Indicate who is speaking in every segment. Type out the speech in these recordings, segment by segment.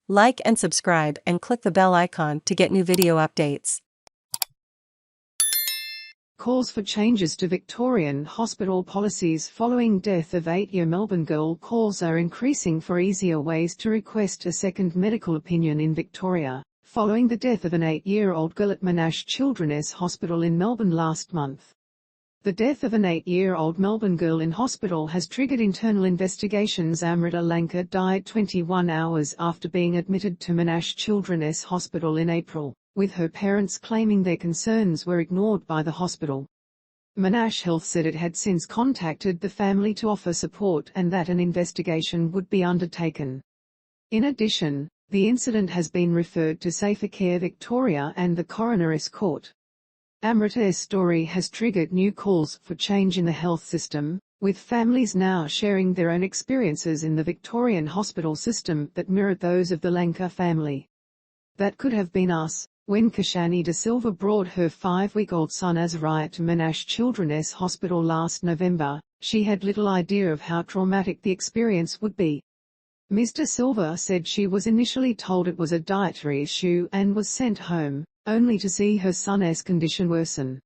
Speaker 1: Like and subscribe and click the bell icon to get new video updates.
Speaker 2: Calls for changes to Victorian hospital policies following death of 8-year Melbourne girl. Calls are increasing for easier ways to request a second medical opinion in Victoria, following the death of an 8-year-old girl at Monash Children's Hospital in Melbourne last month. The death of an 8-year-old Melbourne girl in hospital has triggered internal investigations. Amrita Lanka died 21 hours after being admitted to Monash Children's Hospital in April, with her parents claiming their concerns were ignored by the hospital. Monash Health said it had since contacted the family to offer support and that an investigation would be undertaken. In addition, the incident has been referred to Safer Care Victoria and the Coroner's Court. Amrita's story has triggered new calls for change in the health system, with families now sharing their own experiences in the Victorian hospital system that mirrored those of the Lanka family. That could have been us. When Kashani De Silva brought her 5-week-old son Azariah to Monash Children's Hospital last November, she had little idea of how traumatic the experience would be. Ms. De Silva said she was initially told it was a dietary issue and was sent home, only to see her son's condition worsen.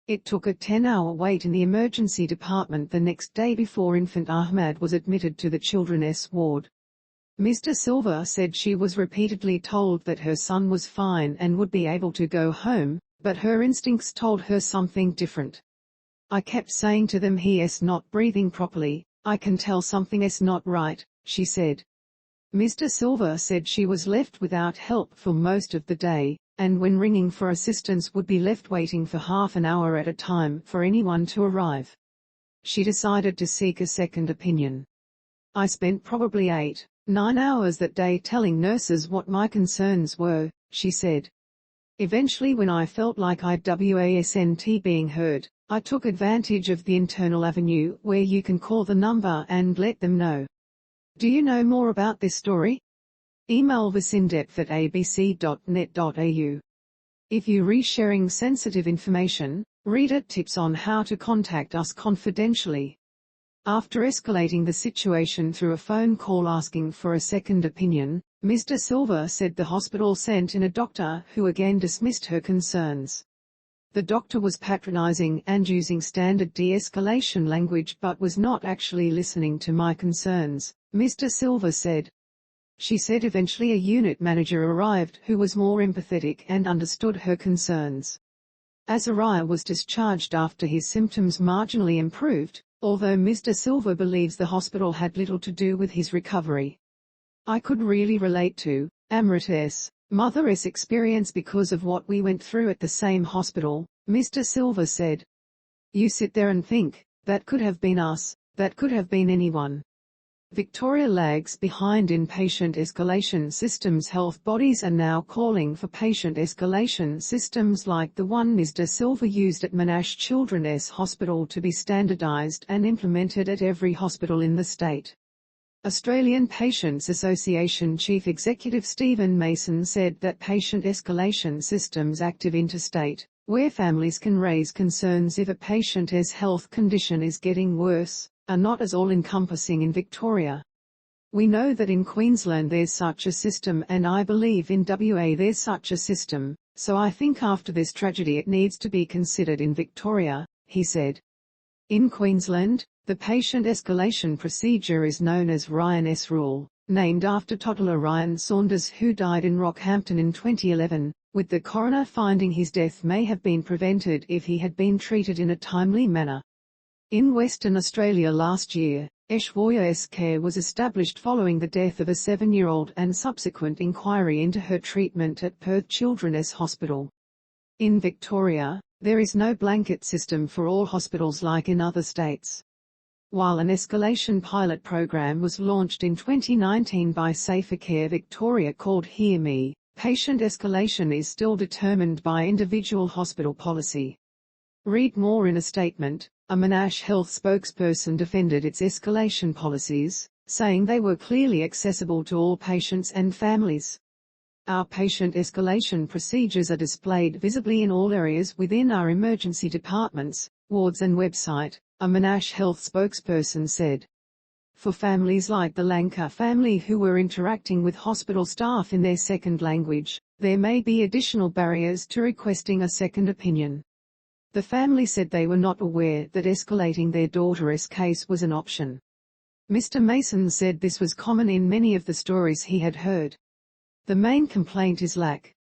Speaker 2: It took a 10-hour wait in the emergency department the next day before infant Ahmad was admitted to the children's ward. Ms. De Silva said she was repeatedly told that her son was fine and would be able to go home, but her instincts told her something different. I kept saying to them he is not breathing properly, I can tell something is not right, she said. Ms. De Silva said she was left without help for most of the day, and when ringing for assistance would be left waiting for half an hour at a time for anyone to arrive. She decided to seek a second opinion. I spent probably 8-9 hours that day telling nurses what my concerns were, she said. Eventually, when I felt like I wasn't being heard, I took advantage of the internal avenue where you can call the number and let them know. Do you know more about this story? Email us indepth@abc.net.au. If you resharing sensitive information, read it tips on how to contact us confidentially. After escalating the situation through a phone call asking for a second opinion, Ms. De Silva said the hospital sent in a doctor who again dismissed her concerns. The doctor was patronizing and using standard de-escalation language but was not actually listening to my concerns, Ms. De Silva said. She said eventually a unit manager arrived who was more empathetic and understood her concerns. Azariah was discharged after his symptoms marginally improved, although Ms. De Silva believes the hospital had little to do with his recovery. I could really relate to Amrita's mother's experience because of what we went through at the same hospital, Ms. De Silva said. You sit there and think, that could have been us, that could have been anyone. Victoria lags behind in patient escalation systems. Health bodies are now calling for patient escalation systems like the one Ms. De Silva used at Monash Children's Hospital to be standardised and implemented at every hospital in the state. Australian Patients Association Chief Executive Stephen Mason said that patient escalation systems active interstate, where families can raise concerns if a patient's health condition is getting worse, are not as all-encompassing in Victoria. We know that in Queensland there's such a system and I believe in WA there's such a system, so I think after this tragedy it needs to be considered in Victoria, he said. In Queensland, the patient escalation procedure is known as Ryan's Rule, named after toddler Ryan Saunders who died in Rockhampton in 2011, with the coroner finding his death may have been prevented if he had been treated in a timely manner. In Western Australia last year, 8Yo Care was established following the death of a 7-year-old and subsequent inquiry into her treatment at Perth Children's Hospital. In Victoria, there is no blanket system for all hospitals like in other states. While an escalation pilot program was launched in 2019 by Safer Care Victoria called Hear Me, patient escalation is still determined by individual hospital policy. Read more in a statement. A Monash Health spokesperson defended its escalation policies, saying they were clearly accessible to all patients and families. Our patient escalation procedures are displayed visibly in all areas within our emergency departments, wards and website, a Monash Health spokesperson said. For families like the Lanka family who were interacting with hospital staff in their second language, there may be additional barriers to requesting a second opinion. The family said they were not aware that escalating their daughter's case was an option. Mr. Mason said this was common in many of the stories he had heard. The main complaint is lack